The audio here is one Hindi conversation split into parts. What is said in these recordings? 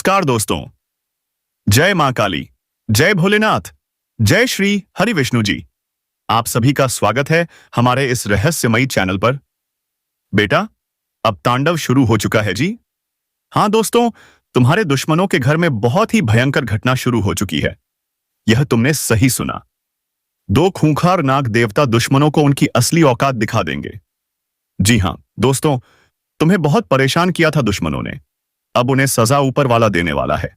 नमस्कार दोस्तों। जय मां काली, जय भोलेनाथ, जय श्री हरि विष्णु जी। आप सभी का स्वागत है हमारे इस रहस्यमयी चैनल पर। बेटा, अब तांडव शुरू हो चुका है जी। हाँ दोस्तों, तुम्हारे दुश्मनों के घर में बहुत ही भयंकर घटना शुरू हो चुकी है। यह तुमने सही सुना। दो खूंखार नाग देवता दुश्मनों को उनकी असली औकात दिखा देंगे। जी हाँ दोस्तों, तुम्हें बहुत परेशान किया था दुश्मनों ने। अब उन्हें सजा ऊपर वाला देने वाला है।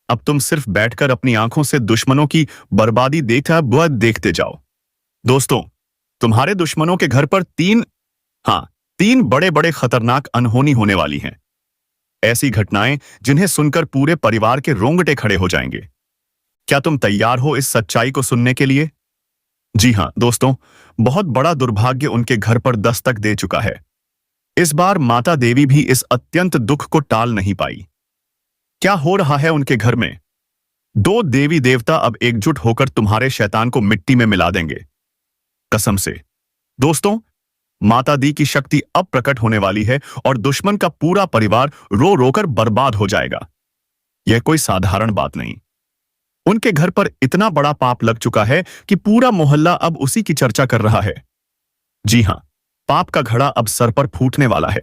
अब तुम सिर्फ बैठकर अपनी आंखों से दुश्मनों की बर्बादी देखते जाओ। दोस्तों, तुम्हारे दुश्मनों के घर पर तीन बड़े बड़े खतरनाक अनहोनी होने वाली हैं। ऐसी घटनाएं जिन्हें सुनकर पूरे परिवार के रोंगटे खड़े हो जाएंगे। क्या तुम तैयार हो इस सच्चाई को सुनने के लिए? जी हाँ दोस्तों, बहुत बड़ा दुर्भाग्य उनके घर पर दस्तक दे चुका है। इस बार माता देवी भी इस अत्यंत दुख को टाल नहीं पाई। क्या हो रहा है उनके घर में? दो देवी देवता अब एकजुट होकर तुम्हारे शैतान को मिट्टी में मिला देंगे, कसम से। दोस्तों, माता दी की शक्ति अब प्रकट होने वाली है और दुश्मन का पूरा परिवार रो रोकर बर्बाद हो जाएगा। यह कोई साधारण बात नहीं। उनके घर पर इतना बड़ा पाप लग चुका है कि पूरा मोहल्ला अब उसी की चर्चा कर रहा है। जी हां, पाप का घड़ा अब सर पर फूटने वाला है।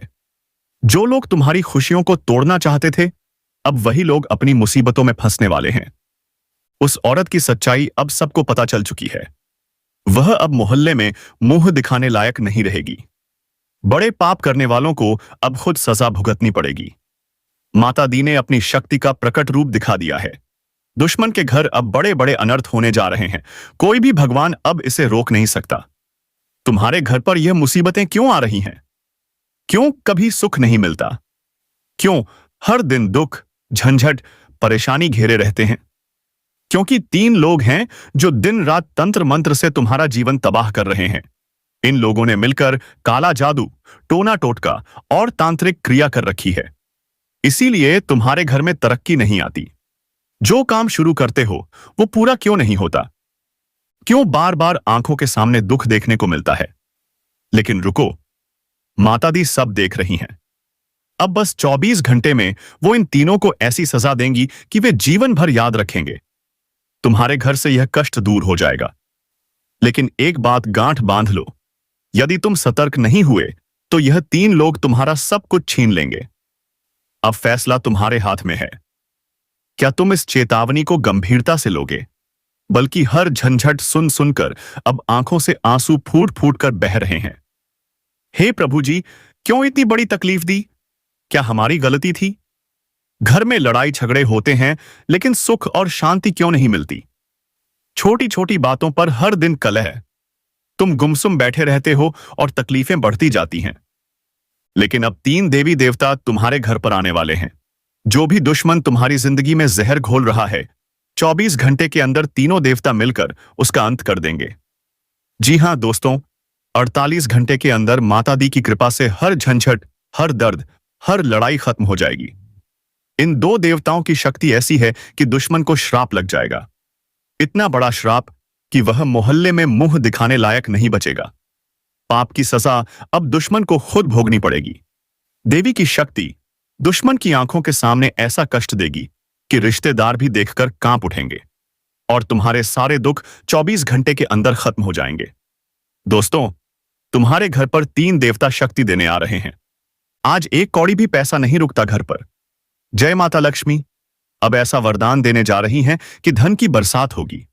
जो लोग तुम्हारी खुशियों को तोड़ना चाहते थे, अब वही लोग अपनी मुसीबतों में फंसने वाले हैं। उस औरत की सच्चाई अब सबको पता चल चुकी है। वह अब मोहल्ले में मुंह दिखाने लायक नहीं रहेगी। बड़े पाप करने वालों को अब खुद सजा भुगतनी पड़ेगी। माता दी ने अपनी शक्ति का प्रकट रूप दिखा दिया है। दुश्मन के घर अब बड़े बड़े अनर्थ होने जा रहे हैं। कोई भी भगवान अब इसे रोक नहीं सकता। तुम्हारे घर पर यह मुसीबतें क्यों आ रही हैं? क्यों कभी सुख नहीं मिलता? क्यों हर दिन दुख, झंझट, परेशानी घेरे रहते हैं? क्योंकि तीन लोग हैं जो दिन रात तंत्र मंत्र से तुम्हारा जीवन तबाह कर रहे हैं। इन लोगों ने मिलकर काला जादू, टोना टोटका और तांत्रिक क्रिया कर रखी है। इसीलिए तुम्हारे घर में तरक्की नहीं आती। जो काम शुरू करते हो वो पूरा क्यों नहीं होता? क्यों बार बार आंखों के सामने दुख देखने को मिलता है? लेकिन रुको, माता दी सब देख रही हैं। अब बस 24 घंटे में वो इन तीनों को ऐसी सजा देंगी कि वे जीवन भर याद रखेंगे। तुम्हारे घर से यह कष्ट दूर हो जाएगा। लेकिन एक बात गांठ बांध लो, यदि तुम सतर्क नहीं हुए तो यह तीन लोग तुम्हारा सब कुछ छीन लेंगे। अब फैसला तुम्हारे हाथ में है। क्या तुम इस चेतावनी को गंभीरता से लोगे, बल्कि हर झंझट सुन सुनकर अब आंखों से आंसू फूट फूट कर बह रहे हैं? हे प्रभु जी, क्यों इतनी बड़ी तकलीफ दी? क्या हमारी गलती थी? घर में लड़ाई झगड़े होते हैं, लेकिन सुख और शांति क्यों नहीं मिलती? छोटी छोटी बातों पर हर दिन कलह। तुम गुमसुम बैठे रहते हो और तकलीफें बढ़ती जाती हैं। लेकिन अब तीन देवी देवता तुम्हारे घर पर आने वाले हैं। जो भी दुश्मन तुम्हारी जिंदगी में जहर घोल रहा है, 24 घंटे के अंदर तीनों देवता मिलकर उसका अंत कर देंगे। जी हां दोस्तों, 48 घंटे के अंदर माता दी की कृपा से हर झंझट, हर दर्द, हर लड़ाई खत्म हो जाएगी। इन दो देवताओं की शक्ति ऐसी है कि दुश्मन को श्राप लग जाएगा। इतना बड़ा श्राप कि वह मोहल्ले में मुंह दिखाने लायक नहीं बचेगा। पाप की सजा अब दुश्मन को खुद भोगनी पड़ेगी। देवी की शक्ति दुश्मन की आंखों के सामने ऐसा कष्ट देगी कि रिश्तेदार भी देखकर कांप उठेंगे और तुम्हारे सारे दुख 24 घंटे के अंदर खत्म हो जाएंगे। दोस्तों, तुम्हारे घर पर तीन देवता शक्ति देने आ रहे हैं। आज एक कौड़ी भी पैसा नहीं रुकता घर पर। जय माता लक्ष्मी अब ऐसा वरदान देने जा रही हैं कि धन की बरसात होगी,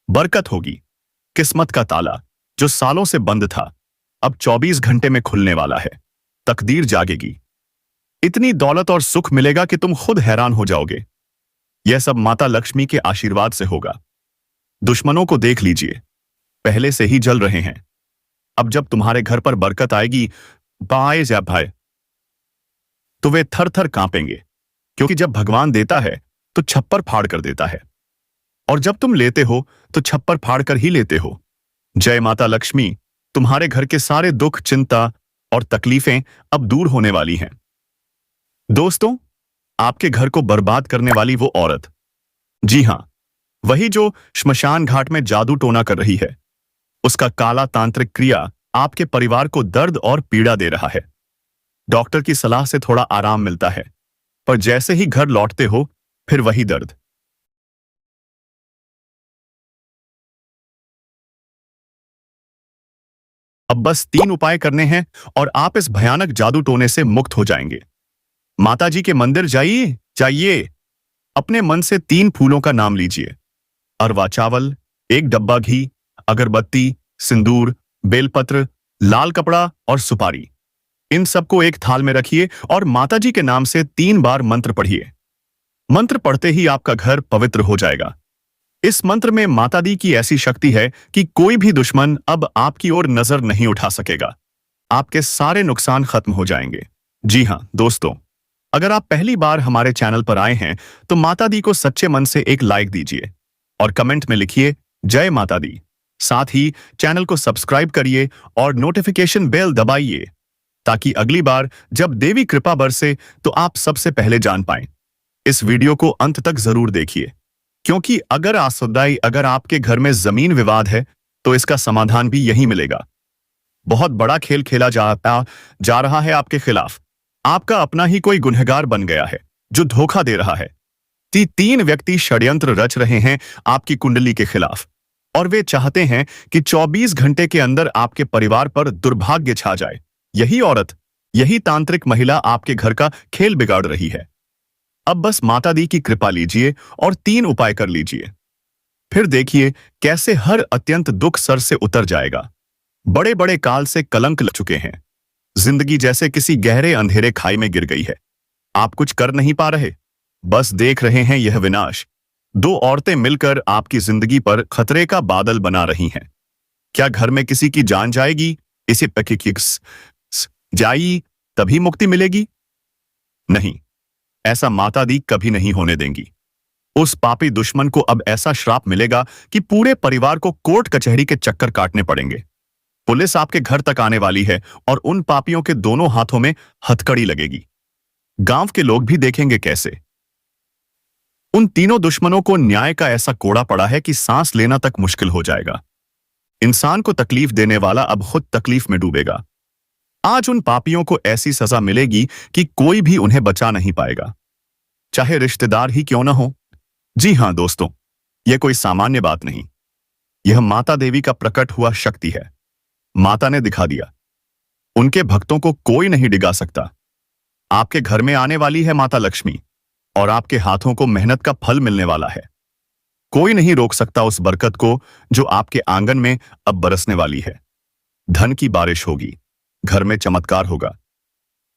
बरकत होगी। किस्मत का ताला जो सालों से बंद था, अब 24 घंटे में खुलने वाला है। तकदीर जागेगी। इतनी दौलत और सुख मिलेगा कि तुम खुद हैरान हो जाओगे। यह सब माता लक्ष्मी के आशीर्वाद से होगा। दुश्मनों को देख लीजिए, पहले से ही जल रहे हैं। अब जब तुम्हारे घर पर बरकत आएगी, बाय जा भाई, तो वे थर थर कांपेंगे। क्योंकि जब भगवान देता है तो छप्पर फाड़ कर देता है, और जब तुम लेते हो तो छप्पर फाड़ कर ही लेते हो। जय माता लक्ष्मी, तुम्हारे घर के सारे दुख, चिंता और तकलीफें अब दूर होने वाली हैं। दोस्तों, आपके घर को बर्बाद करने वाली वो औरत, जी हां, वही जो श्मशान घाट में जादू टोना कर रही है, उसका काला तांत्रिक क्रिया आपके परिवार को दर्द और पीड़ा दे रहा है। डॉक्टर की सलाह से थोड़ा आराम मिलता है, पर जैसे ही घर लौटते हो फिर वही दर्द। अब बस 3 उपाय करने हैं और आप इस भयानक जादू टोने से मुक्त हो जाएंगे। माता जी के मंदिर जाइए जाइए। अपने मन से 3 फूलों का नाम लीजिए। अरवा चावल, 1 डब्बा घी, अगरबत्ती, सिंदूर, बेलपत्र, लाल कपड़ा और सुपारी। इन सबको एक थाल में रखिए और माता जी के नाम से 3 बार मंत्र पढ़िए। मंत्र पढ़ते ही आपका घर पवित्र हो जाएगा। इस मंत्र में माता दी की ऐसी शक्ति है कि कोई भी दुश्मन अब आपकी ओर नजर नहीं उठा सकेगा। आपके सारे नुकसान खत्म हो जाएंगे। जी हां दोस्तों, अगर आप पहली बार हमारे चैनल पर आए हैं तो माता दी को सच्चे मन से एक लाइक दीजिए और कमेंट में लिखिए जय माता दी। साथ ही चैनल को सब्सक्राइब करिए और नोटिफिकेशन बेल दबाइए ताकि अगली बार जब देवी कृपा बरसे तो आप सबसे पहले जान पाएं। इस वीडियो को अंत तक जरूर देखिए, क्योंकि अगर आपके घर में जमीन विवाद है तो इसका समाधान भी यहीं मिलेगा। बहुत बड़ा खेल खेला जा रहा है आपके खिलाफ। आपका अपना ही कोई गुनहगार बन गया है जो धोखा दे रहा है। 3 व्यक्ति षड्यंत्र रच रहे हैं आपकी कुंडली के खिलाफ और वे चाहते हैं कि 24 घंटे के अंदर आपके परिवार पर दुर्भाग्य छा जाए। यही औरत, यही तांत्रिक महिला आपके घर का खेल बिगाड़ रही है। अब बस माता दी की कृपा लीजिए और 3 उपाय कर लीजिए। फिर देखिए कैसे हर अत्यंत दुख सर से उतर जाएगा। बड़े बड़े काल से कलंक लग चुके हैं। जिंदगी जैसे किसी गहरे अंधेरे खाई में गिर गई है। आप कुछ कर नहीं पा रहे, बस देख रहे हैं यह विनाश। 2 औरतें मिलकर आपकी जिंदगी पर खतरे का बादल बना रही हैं। क्या घर में किसी की जान जाएगी? इसे पकिक्स जाई तभी मुक्ति मिलेगी? नहीं, ऐसा माता दी कभी नहीं होने देंगी। उस पापी दुश्मन को अब ऐसा श्राप मिलेगा कि पूरे परिवार को कोर्ट कचहरी के चक्कर काटने पड़ेंगे। पुलिस आपके घर तक आने वाली है और उन पापियों के दोनों हाथों में हथकड़ी लगेगी। गांव के लोग भी देखेंगे कैसे उन तीनों दुश्मनों को न्याय का ऐसा कोड़ा पड़ा है कि सांस लेना तक मुश्किल हो जाएगा। इंसान को तकलीफ देने वाला अब खुद तकलीफ में डूबेगा। आज उन पापियों को ऐसी सजा मिलेगी कि कोई भी उन्हें बचा नहीं पाएगा, चाहे रिश्तेदार ही क्यों न हो। जी हां दोस्तों, यह कोई सामान्य बात नहीं, यह माता देवी का प्रकट हुआ शक्ति है। माता ने दिखा दिया, उनके भक्तों को कोई नहीं डिगा सकता। आपके घर में आने वाली है माता लक्ष्मी और आपके हाथों को मेहनत का फल मिलने वाला है। कोई नहीं रोक सकता उस बरकत को जो आपके आंगन में अब बरसने वाली है। धन की बारिश होगी, घर में चमत्कार होगा,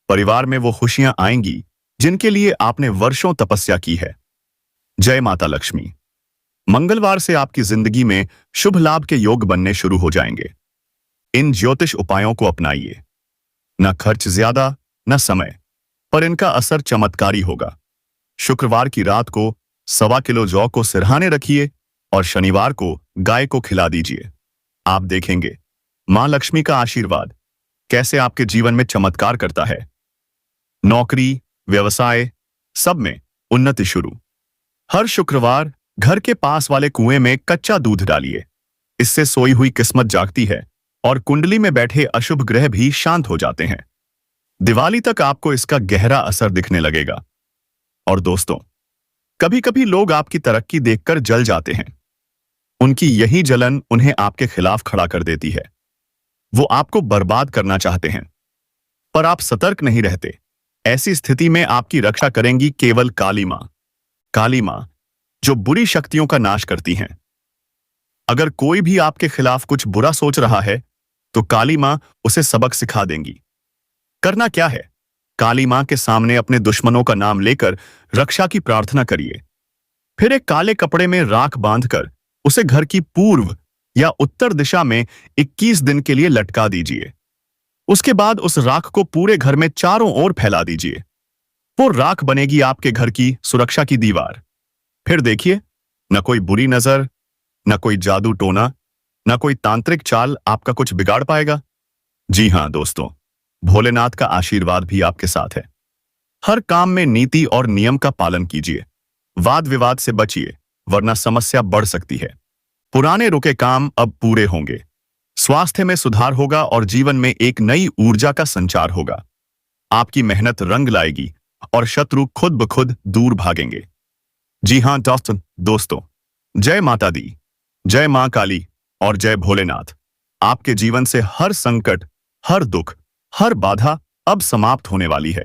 परिवार में वो खुशियां आएंगी जिनके लिए आपने वर्षों तपस्या की है। जय माता लक्ष्मी। मंगलवार से आपकी जिंदगी में शुभ लाभ के योग बनने शुरू हो जाएंगे। इन ज्योतिष उपायों को अपनाइए। न खर्च ज्यादा, न समय, पर इनका असर चमत्कारी होगा। शुक्रवार की रात को 1.25 किलो जौ को सिरहाने रखिए और शनिवार को गाय को खिला दीजिए। आप देखेंगे मां लक्ष्मी का आशीर्वाद कैसे आपके जीवन में चमत्कार करता है। नौकरी, व्यवसाय, सब में उन्नति शुरू। हर शुक्रवार घर के पास वाले कुएं में कच्चा दूध डालिए। इससे सोई हुई किस्मत जागती है और कुंडली में बैठे अशुभ ग्रह भी शांत हो जाते हैं। दिवाली तक आपको इसका गहरा असर दिखने लगेगा। और दोस्तों, कभी कभी लोग आपकी तरक्की देखकर जल जाते हैं। उनकी यही जलन उन्हें आपके खिलाफ खड़ा कर देती है। वो आपको बर्बाद करना चाहते हैं, पर आप सतर्क नहीं रहते। ऐसी स्थिति में आपकी रक्षा करेंगी केवल काली मां। काली मां जो बुरी शक्तियों का नाश करती हैं। अगर कोई भी आपके खिलाफ कुछ बुरा सोच रहा है तो काली मां उसे सबक सिखा देंगी। करना क्या है? काली मां के सामने अपने दुश्मनों का नाम लेकर रक्षा की प्रार्थना करिए। फिर एक काले कपड़े में राख बांधकर उसे घर की पूर्व या उत्तर दिशा में 21 दिन के लिए लटका दीजिए। उसके बाद उस राख को पूरे घर में चारों ओर फैला दीजिए। वो राख बनेगी आपके घर की सुरक्षा की दीवार। फिर देखिए, न कोई बुरी नजर, न कोई जादू टोना, न कोई तांत्रिक चाल आपका कुछ बिगाड़ पाएगा। जी हां दोस्तों, भोलेनाथ का आशीर्वाद भी आपके साथ है। हर काम में नीति और नियम का पालन कीजिए। वाद विवाद से बचिए, वरना समस्या बढ़ सकती है। पुराने रुके काम अब पूरे होंगे। स्वास्थ्य में सुधार होगा और जीवन में एक नई ऊर्जा का संचार होगा। आपकी मेहनत रंग लाएगी और शत्रु खुद ब खुद दूर भागेंगे। जी हाँ दोस्तों, जय माता दी, जय मां काली और जय भोलेनाथ। आपके जीवन से हर संकट, हर दुख, हर बाधा अब समाप्त होने वाली है।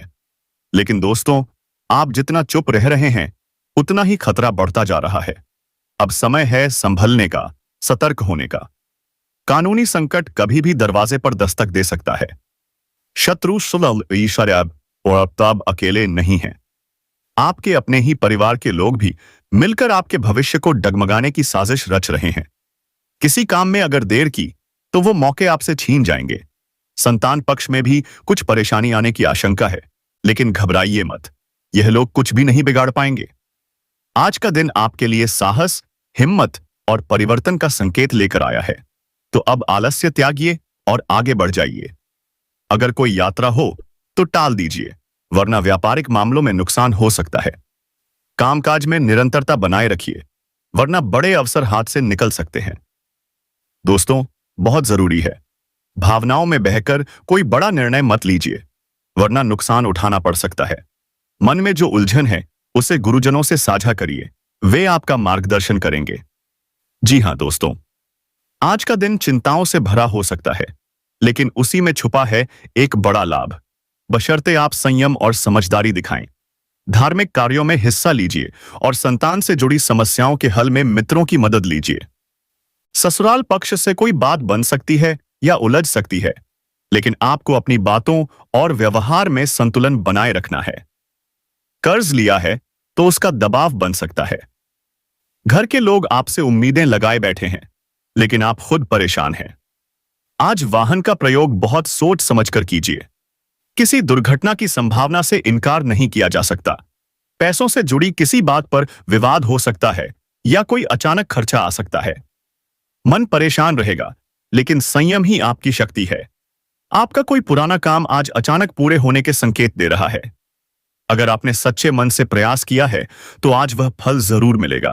लेकिन दोस्तों, आप जितना चुप रह रहे हैं, उतना ही खतरा बढ़ता जा रहा है। अब समय है संभलने का, सतर्क होने का। कानूनी संकट कभी भी दरवाजे पर दस्तक दे सकता है। शत्रु ईश्वर और अब अकेले नहीं हैं। आपके अपने ही परिवार के लोग भी मिलकर आपके भविष्य को डगमगाने की साजिश रच रहे हैं। किसी काम में अगर देर की तो वो मौके आपसे छीन जाएंगे। संतान पक्ष में भी कुछ परेशानी आने की आशंका है, लेकिन घबराइए मत, यह लोग कुछ भी नहीं बिगाड़ पाएंगे। आज का दिन आपके लिए साहस, हिम्मत और परिवर्तन का संकेत लेकर आया है। तो अब आलस्य त्यागिए और आगे बढ़ जाइए। अगर कोई यात्रा हो तो टाल दीजिए, वरना व्यापारिक मामलों में नुकसान हो सकता है। कामकाज में निरंतरता बनाए रखिए, वरना बड़े अवसर हाथ से निकल सकते हैं। दोस्तों, बहुत जरूरी है, भावनाओं में बहकर कोई बड़ा निर्णय मत लीजिए, वरना नुकसान उठाना पड़ सकता है। मन में जो उलझन है उसे गुरुजनों से साझा करिए, वे आपका मार्गदर्शन करेंगे। जी हाँ दोस्तों, आज का दिन चिंताओं से भरा हो सकता है, लेकिन उसी में छुपा है एक बड़ा लाभ, बशर्ते आप संयम और समझदारी दिखाएं। धार्मिक कार्यों में हिस्सा लीजिए और संतान से जुड़ी समस्याओं के हल में मित्रों की मदद लीजिए। ससुराल पक्ष से कोई बात बन सकती है या उलझ सकती है, लेकिन आपको अपनी बातों और व्यवहार में संतुलन बनाए रखना है। कर्ज लिया है तो उसका दबाव बन सकता है। घर के लोग आपसे उम्मीदें लगाए बैठे हैं, लेकिन आप खुद परेशान हैं। आज वाहन का प्रयोग बहुत सोच समझकर कीजिए। किसी दुर्घटना की संभावना से इनकार नहीं किया जा सकता। पैसों से जुड़ी किसी बात पर विवाद हो सकता है या कोई अचानक खर्चा आ सकता है। मन परेशान रहेगा, लेकिन संयम ही आपकी शक्ति है। आपका कोई पुराना काम आज अचानक पूरे होने के संकेत दे रहा है। अगर आपने सच्चे मन से प्रयास किया है तो आज वह फल जरूर मिलेगा।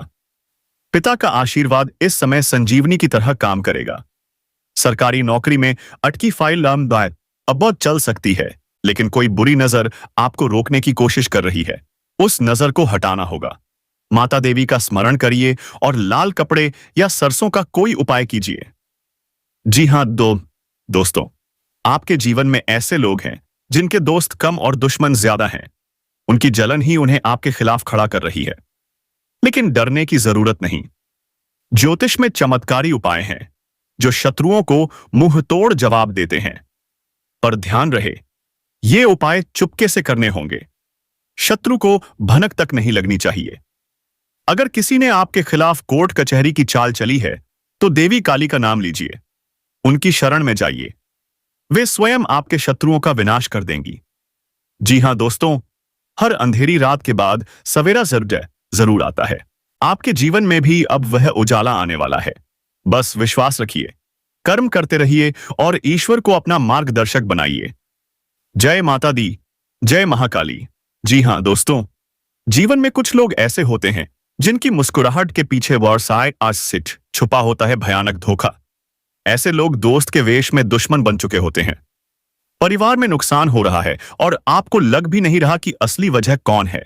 पिता का आशीर्वाद इस समय संजीवनी की तरह काम करेगा। सरकारी नौकरी में अटकी फाइल अब बहुत चल सकती है, लेकिन कोई बुरी नजर आपको रोकने की कोशिश कर रही है। उस नजर को हटाना होगा। माता देवी का स्मरण करिए और लाल कपड़े या सरसों का कोई उपाय कीजिए। जी हाँ दोस्तों, आपके जीवन में ऐसे लोग हैं जिनके दोस्त कम और दुश्मन ज्यादा हैं। उनकी जलन ही उन्हें आपके खिलाफ खड़ा कर रही है, लेकिन डरने की जरूरत नहीं। ज्योतिष में चमत्कारी उपाय हैं जो शत्रुओं को मुंह तोड़ जवाब देते हैं। पर ध्यान रहे, ये उपाय चुपके से करने होंगे। शत्रु को भनक तक नहीं लगनी चाहिए। अगर किसी ने आपके खिलाफ कोर्ट कचहरी की चाल चली है तो देवी काली का नाम लीजिए, उनकी शरण में जाइए। वे स्वयं आपके शत्रुओं का विनाश कर देंगी। जी हां दोस्तों, हर अंधेरी रात के बाद सवेरा जरूर आता है। आपके जीवन में भी अब वह उजाला आने वाला है। बस विश्वास रखिए, कर्म करते रहिए और ईश्वर को अपना मार्गदर्शक बनाइए। जय माता दी, जय महाकाली। जी हां दोस्तों, जीवन में कुछ लोग ऐसे होते हैं जिनकी मुस्कुराहट के पीछे व्यवसाय आज सिट छुपा होता है भयानक धोखा। ऐसे लोग दोस्त के वेश में दुश्मन बन चुके होते हैं। परिवार में नुकसान हो रहा है और आपको लग भी नहीं रहा कि असली वजह कौन है।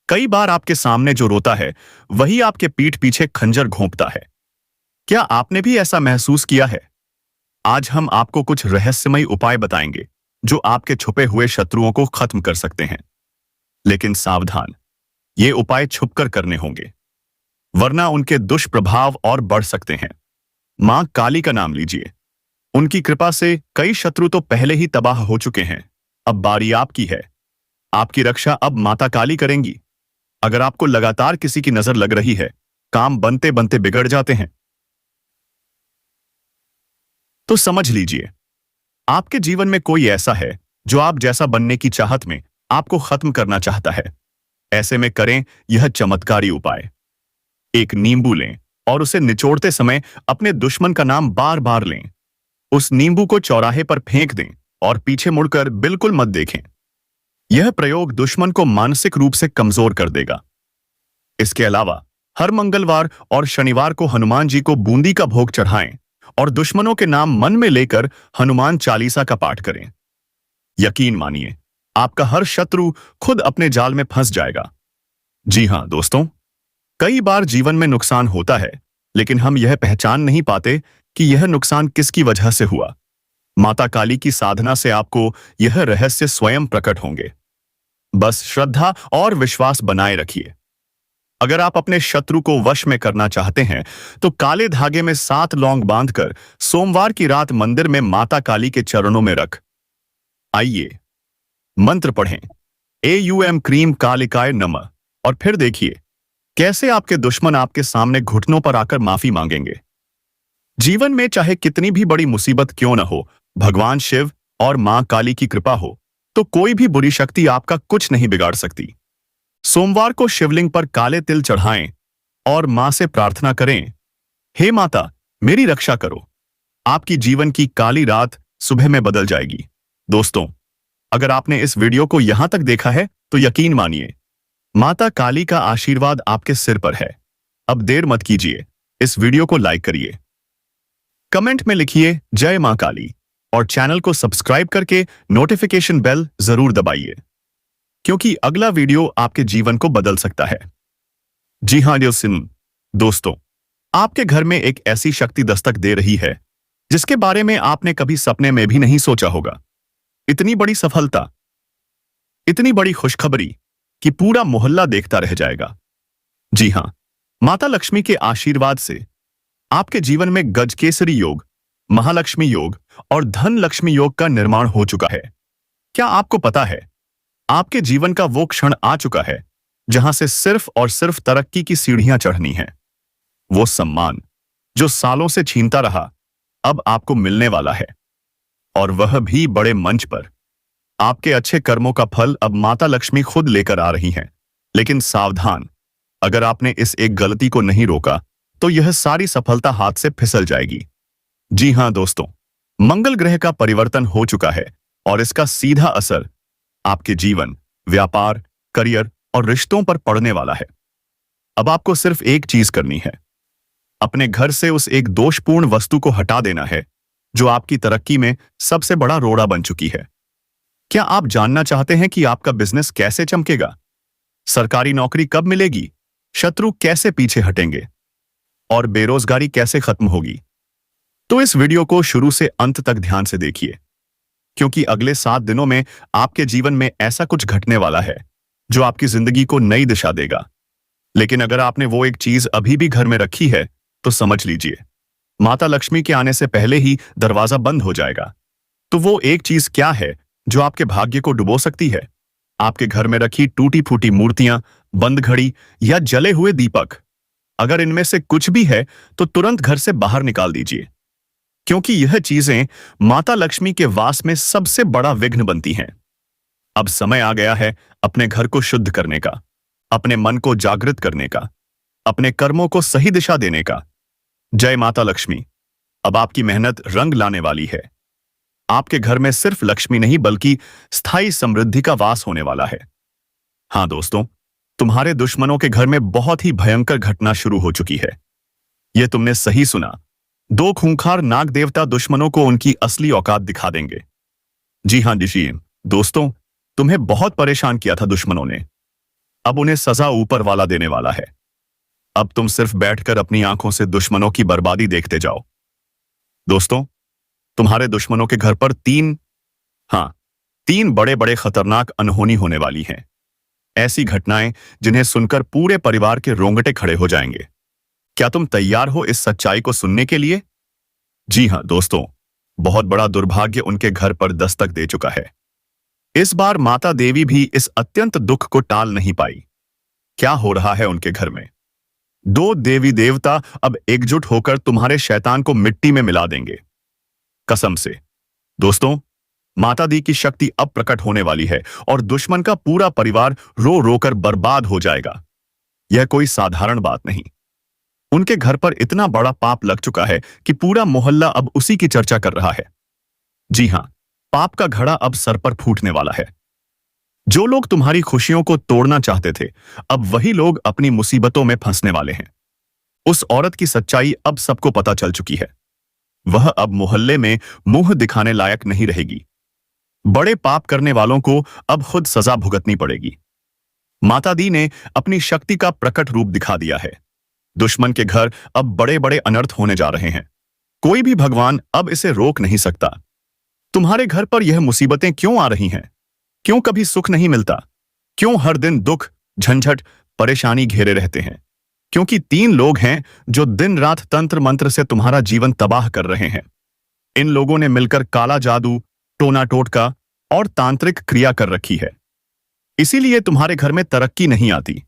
कई बार आपके सामने जो रोता है वही आपके पीठ पीछे खंजर घोंपता है। क्या आपने भी ऐसा महसूस किया है? आज हम आपको कुछ रहस्यमयी उपाय बताएंगे जो आपके छुपे हुए शत्रुओं को खत्म कर सकते हैं। लेकिन सावधान, ये उपाय छुपकर करने होंगे, वरना उनके दुष्प्रभाव और बढ़ सकते हैं। मां काली का नाम लीजिए। उनकी कृपा से कई शत्रु तो पहले ही तबाह हो चुके हैं। अब बारी आपकी है। आपकी रक्षा अब माता काली करेंगी। अगर आपको लगातार किसी की नजर लग रही है, काम बनते बनते बिगड़ जाते हैं, तो समझ लीजिए आपके जीवन में कोई ऐसा है जो आप जैसा बनने की चाहत में आपको खत्म करना चाहता है। ऐसे में करें यह चमत्कारी उपाय। एक नींबू लें और उसे निचोड़ते समय अपने दुश्मन का नाम बार बार लें। उस नींबू को चौराहे पर फेंक दें और पीछे मुड़कर बिल्कुल मत देखें। यह प्रयोग दुश्मन को मानसिक रूप से कमजोर कर देगा। इसके अलावा हर मंगलवार और शनिवार को हनुमान जी को बूंदी का भोग चढ़ाएं और दुश्मनों के नाम मन में लेकर हनुमान चालीसा का पाठ करें। यकीन मानिए, आपका हर शत्रु खुद अपने जाल में फंस जाएगा। जी हाँ दोस्तों, कई बार जीवन में नुकसान होता है, लेकिन हम यह पहचान नहीं पाते कि यह नुकसान किसकी वजह से हुआ। माता काली की साधना से आपको यह रहस्य स्वयं प्रकट होंगे। बस श्रद्धा और विश्वास बनाए रखिए। अगर आप अपने शत्रु को वश में करना चाहते हैं, तो काले धागे में 7 लौंग बांधकर सोमवार की रात मंदिर में माता काली के चरणों में रख आइए मंत्र पढ़ें, AUM क्रीम कालिकाय नमः, और फिर देखिए कैसे आपके दुश्मन आपके सामने घुटनों पर आकर माफी मांगेंगे। जीवन में चाहे कितनी भी बड़ी मुसीबत क्यों न हो, भगवान शिव और मां काली की कृपा हो तो कोई भी बुरी शक्ति आपका कुछ नहीं बिगाड़ सकती। सोमवार को शिवलिंग पर काले तिल चढ़ाएं और मां से प्रार्थना करें, हे माता मेरी रक्षा करो। आपकी जीवन की काली रात सुबह में बदल जाएगी। दोस्तों, अगर आपने इस वीडियो को यहां तक देखा है तो यकीन मानिए माता काली का आशीर्वाद आपके सिर पर है। अब देर मत कीजिए, इस वीडियो को लाइक करिए, कमेंट में लिखिए जय मां काली और चैनल को सब्सक्राइब करके नोटिफिकेशन बेल जरूर दबाइए, क्योंकि अगला वीडियो आपके जीवन को बदल सकता है। जी हाँ दोस्तों, आपके घर में एक ऐसी शक्ति दस्तक दे रही है जिसके बारे में आपने कभी सपने में भी नहीं सोचा होगा। इतनी बड़ी सफलता, इतनी बड़ी खुशखबरी कि पूरा मोहल्ला देखता रह जाएगा। जी हाँ, माता लक्ष्मी के आशीर्वाद से आपके जीवन में गजकेसरी योग, महालक्ष्मी योग और धन लक्ष्मी योग का निर्माण हो चुका है। क्या आपको पता है, आपके जीवन का वो क्षण आ चुका है जहां से सिर्फ और सिर्फ तरक्की की सीढ़ियां चढ़नी है। वो सम्मान जो सालों से छीनता रहा अब आपको मिलने वाला है, और वह भी बड़े मंच पर। आपके अच्छे कर्मों का फल अब माता लक्ष्मी खुद लेकर आ रही हैं। लेकिन सावधान, अगर आपने इस एक गलती को नहीं रोका तो यह सारी सफलता हाथ से फिसल जाएगी। जी हां दोस्तों, मंगल ग्रह का परिवर्तन हो चुका है और इसका सीधा असर आपके जीवन, व्यापार, करियर और रिश्तों पर पड़ने वाला है। अब आपको सिर्फ एक चीज करनी है, अपने घर से उस एक दोषपूर्ण वस्तु को हटा देना है जो आपकी तरक्की में सबसे बड़ा रोड़ा बन चुकी है। क्या आप जानना चाहते हैं कि आपका बिजनेस कैसे चमकेगा, सरकारी नौकरी कब मिलेगी, शत्रु कैसे पीछे हटेंगे और बेरोजगारी कैसे खत्म होगी? तो इस वीडियो को शुरू से अंत तक ध्यान से देखिए, क्योंकि अगले 7 दिनों में आपके जीवन में ऐसा कुछ घटने वाला है जो आपकी जिंदगी को नई दिशा देगा। लेकिन अगर आपने वो एक चीज अभी भी घर में रखी है तो समझ लीजिए माता लक्ष्मी के आने से पहले ही दरवाजा बंद हो जाएगा। तो वो एक चीज क्या है जो आपके भाग्य को डुबो सकती है? आपके घर में रखी टूटी फूटी मूर्तियां, बंद घड़ी या जले हुए दीपक। अगर इनमें से कुछ भी है तो तुरंत घर से बाहर निकाल दीजिए, क्योंकि यह चीजें माता लक्ष्मी के वास में सबसे बड़ा विघ्न बनती हैं। अब समय आ गया है अपने घर को शुद्ध करने का, अपने मन को जागृत करने का, अपने कर्मों को सही दिशा देने का। जय माता लक्ष्मी। अब आपकी मेहनत रंग लाने वाली है। आपके घर में सिर्फ लक्ष्मी नहीं बल्कि स्थायी समृद्धि का वास होने वाला है। हाँ दोस्तों, तुम्हारे दुश्मनों के घर में बहुत ही भयंकर घटना शुरू हो चुकी है। यह तुमने सही सुना, 2 खूंखार नाग देवता दुश्मनों को उनकी असली औकात दिखा देंगे। जी हाँ दोस्तों, तुम्हें बहुत परेशान किया था दुश्मनों ने। अब उन्हें सजा ऊपर वाला देने वाला है। अब तुम सिर्फ बैठकर अपनी आंखों से दुश्मनों की बर्बादी देखते जाओ। दोस्तों, तुम्हारे दुश्मनों के घर पर 3 बड़े बड़े खतरनाक अनहोनी होने वाली हैं। ऐसी घटनाएं जिन्हें सुनकर पूरे परिवार के रोंगटे खड़े हो जाएंगे। क्या तुम तैयार हो इस सच्चाई को सुनने के लिए? जी हां दोस्तों, बहुत बड़ा दुर्भाग्य उनके घर पर दस्तक दे चुका है। इस बार माता देवी भी इस अत्यंत दुख को टाल नहीं पाई। क्या हो रहा है उनके घर में? 2 देवी देवता अब एकजुट होकर तुम्हारे शैतान को मिट्टी में मिला देंगे, कसम से। दोस्तों, माता दी की शक्ति अब प्रकट होने वाली है और दुश्मन का पूरा परिवार रो रोकर बर्बाद हो जाएगा। यह कोई साधारण बात नहीं। उनके घर पर इतना बड़ा पाप लग चुका है कि पूरा मोहल्ला अब उसी की चर्चा कर रहा है। जी हां, पाप का घड़ा अब सर पर फूटने वाला है। जो लोग तुम्हारी खुशियों को तोड़ना चाहते थे, अब वही लोग अपनी मुसीबतों में फंसने वाले हैं। उस औरत की सच्चाई अब सबको पता चल चुकी है। वह अब मोहल्ले में मुंह दिखाने लायक नहीं रहेगी। बड़े पाप करने वालों को अब खुद सजा भुगतनी पड़ेगी। माता दी ने अपनी शक्ति का प्रकट रूप दिखा दिया है। दुश्मन के घर अब बड़े बड़े अनर्थ होने जा रहे हैं। कोई भी भगवान अब इसे रोक नहीं सकता। तुम्हारे घर पर यह मुसीबतें क्यों आ रही हैं? क्यों कभी सुख नहीं मिलता? क्यों हर दिन दुख, झंझट, परेशानी घेरे रहते हैं? क्योंकि 3 लोग हैं जो दिन रात तंत्र मंत्र से तुम्हारा जीवन तबाह कर रहे हैं। इन लोगों ने मिलकर काला जादू, टोना टोटका और तांत्रिक क्रिया कर रखी है। इसीलिए तुम्हारे घर में तरक्की नहीं आती।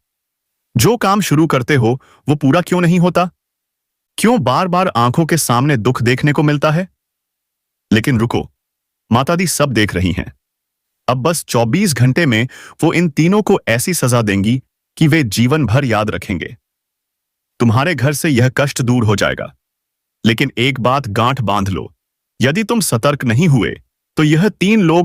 जो काम शुरू करते हो वो पूरा क्यों नहीं होता? क्यों बार बार आंखों के सामने दुख देखने को मिलता है? लेकिन रुको, माता दी सब देख रही हैं। अब बस 24 घंटे में वो इन तीनों को ऐसी सजा देंगी कि वे जीवन भर याद रखेंगे। तुम्हारे घर से यह कष्ट दूर हो जाएगा। लेकिन एक बात गांठ बांध लो, यदि तुम सतर्क नहीं हुए तो यह 3 लोग